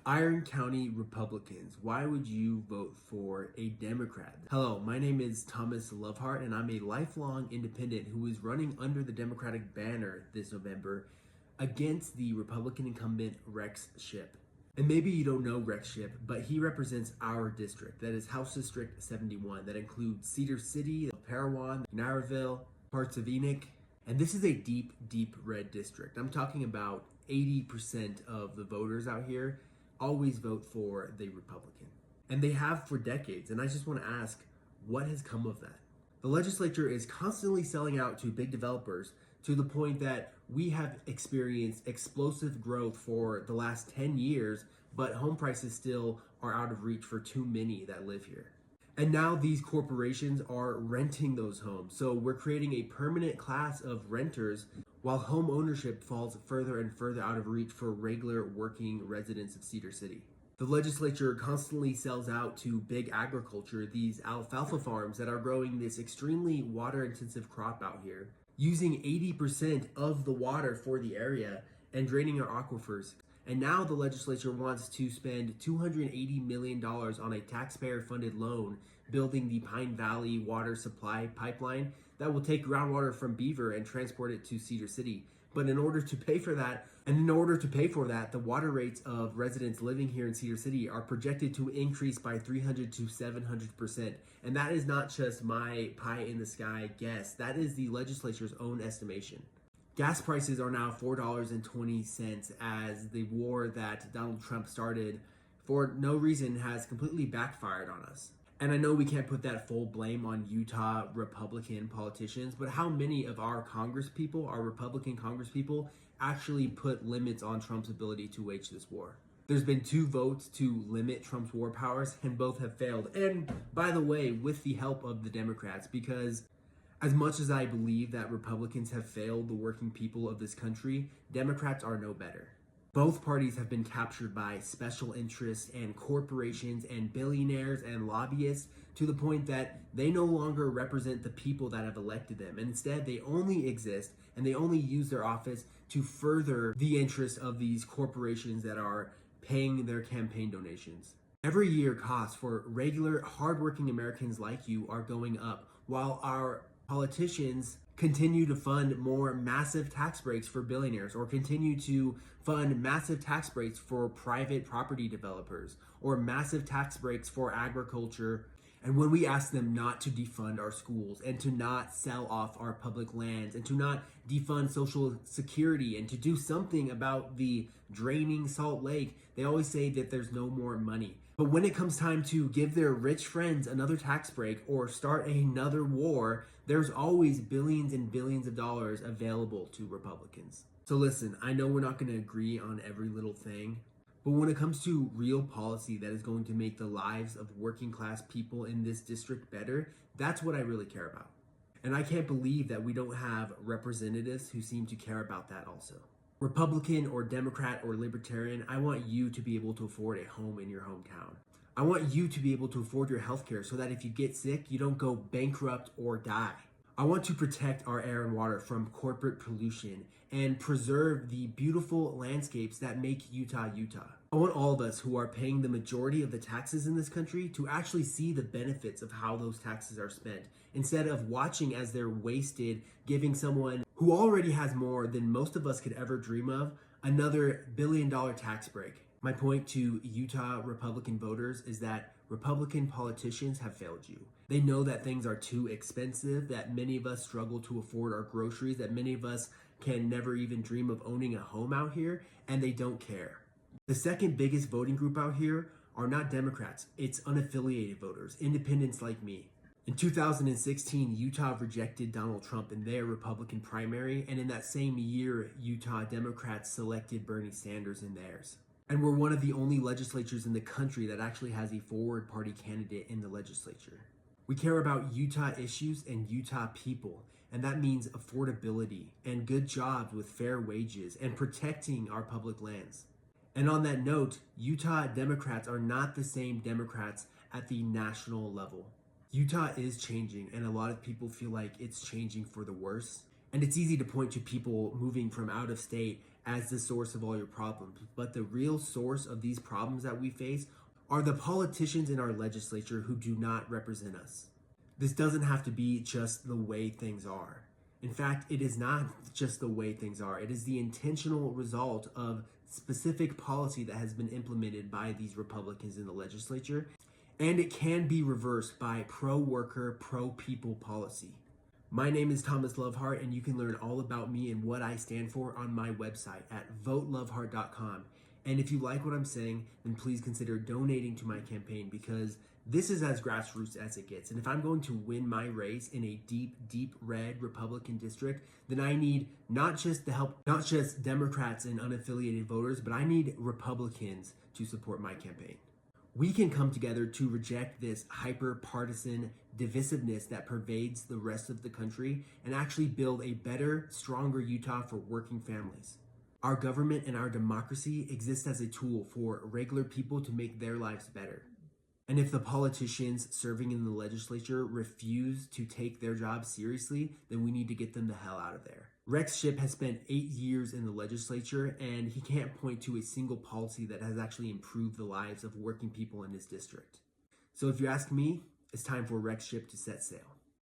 Iron County Republicans, why would you vote for a Democrat? Hello, my name is Thomas Loveheart, and I'm a lifelong independent who is running under the Democratic banner this November against the Republican incumbent Rex Shipp. And maybe you don't know Rex Shipp, but he represents our district, that is House District 71, that includes Cedar City, Parowan, Narraville, parts of Enoch, and this is a deep, deep red district. I'm talking about 80% of the voters out here always vote for the Republican. And they have for decades. And I just want to ask, what has come of that? The legislature is constantly selling out to big developers to the point that we have experienced explosive growth for the last 10 years, but home prices still are out of reach for too many that live here. And now these corporations are renting those homes. So we're creating a permanent class of renters while home ownership falls further and further out of reach for regular working residents of Cedar City. The legislature constantly sells out to big agriculture, these alfalfa farms that are growing this extremely water intensive crop out here, using 80% of the water for the area and draining our aquifers. And now the legislature wants to spend $280 million on a taxpayer-funded loan building the Pine Valley water supply pipeline that will take groundwater from Beaver and transport it to Cedar City. But in order to pay for that, the water rates of residents living here in Cedar City are projected to increase by 300 to 700%. And that is not just my pie in the sky guess. That is the legislature's own estimation. Gas prices are now $4.20 as the war that Donald Trump started for no reason has completely backfired on us. And I know we can't put that full blame on Utah Republican politicians, but how many of our Congresspeople, our Republican Congresspeople, actually put limits on Trump's ability to wage this war? There's been 2 votes to limit Trump's war powers, and both have failed. And by the way, with the help of the Democrats, because as much as I believe that Republicans have failed the working people of this country, Democrats are no better. Both parties have been captured by special interests and corporations and billionaires and lobbyists to the point that they no longer represent the people that have elected them. And instead, they only exist and they only use their office to further the interests of these corporations that are paying their campaign donations. Every year, costs for regular, hardworking Americans like you are going up, while our politicians continue to fund more massive tax breaks for billionaires, or continue to fund massive tax breaks for private property developers, or massive tax breaks for agriculture. And when we ask them not to defund our schools and to not sell off our public lands and to not defund Social Security and to do something about the draining Salt Lake, they always say that there's no more money. But when it comes time to give their rich friends another tax break or start another war, there's always billions and billions of dollars available to Republicans. So listen, I know we're not going to agree on every little thing, but when it comes to real policy that is going to make the lives of working class people in this district better, that's what I really care about. And I can't believe that we don't have representatives who seem to care about that also. Republican or Democrat or Libertarian, I want you to be able to afford a home in your hometown. I want you to be able to afford your healthcare so that if you get sick, you don't go bankrupt or die. I want to protect our air and water from corporate pollution and preserve the beautiful landscapes that make Utah, Utah. I want all of us who are paying the majority of the taxes in this country to actually see the benefits of how those taxes are spent, instead of watching as they're wasted, giving someone who already has more than most of us could ever dream of another billion-dollar tax break. My point to Utah Republican voters is that Republican politicians have failed you. They know that things are too expensive, that many of us struggle to afford our groceries, that many of us can never even dream of owning a home out here, and they don't care. The second biggest voting group out here are not Democrats, it's unaffiliated voters, independents like me. In 2016, Utah rejected Donald Trump in their Republican primary, and in that same year, Utah Democrats selected Bernie Sanders in theirs. And we're one of the only legislatures in the country that actually has a forward party candidate in the legislature. We care about Utah issues and Utah people, and that means affordability and good jobs with fair wages and protecting our public lands. And on that note, Utah Democrats are not the same Democrats at the national level. Utah is changing, and a lot of people feel like it's changing for the worse. And it's easy to point to people moving from out of state as the source of all your problems. But the real source of these problems that we face are the politicians in our legislature who do not represent us. This doesn't have to be just the way things are. In fact, it is not just the way things are. It is the intentional result of specific policy that has been implemented by these Republicans in the legislature. And it can be reversed by pro-worker, pro-people policy. My name is Thomas Loveheart, and you can learn all about me and what I stand for on my website at voteloveheart.com. And if you like what I'm saying, then please consider donating to my campaign, because this is as grassroots as it gets. And if I'm going to win my race in a deep, deep red Republican district, then I need not just Democrats and unaffiliated voters, but I need Republicans to support my campaign. We can come together to reject this hyper-partisan divisiveness that pervades the rest of the country and actually build a better, stronger Utah for working families. Our government and our democracy exist as a tool for regular people to make their lives better. And if the politicians serving in the legislature refuse to take their job seriously, then we need to get them the hell out of there. Rex Shipp has spent 8 years in the legislature, and he can't point to a single policy that has actually improved the lives of working people in his district. So if you ask me, it's time for Rex Shipp to set sail.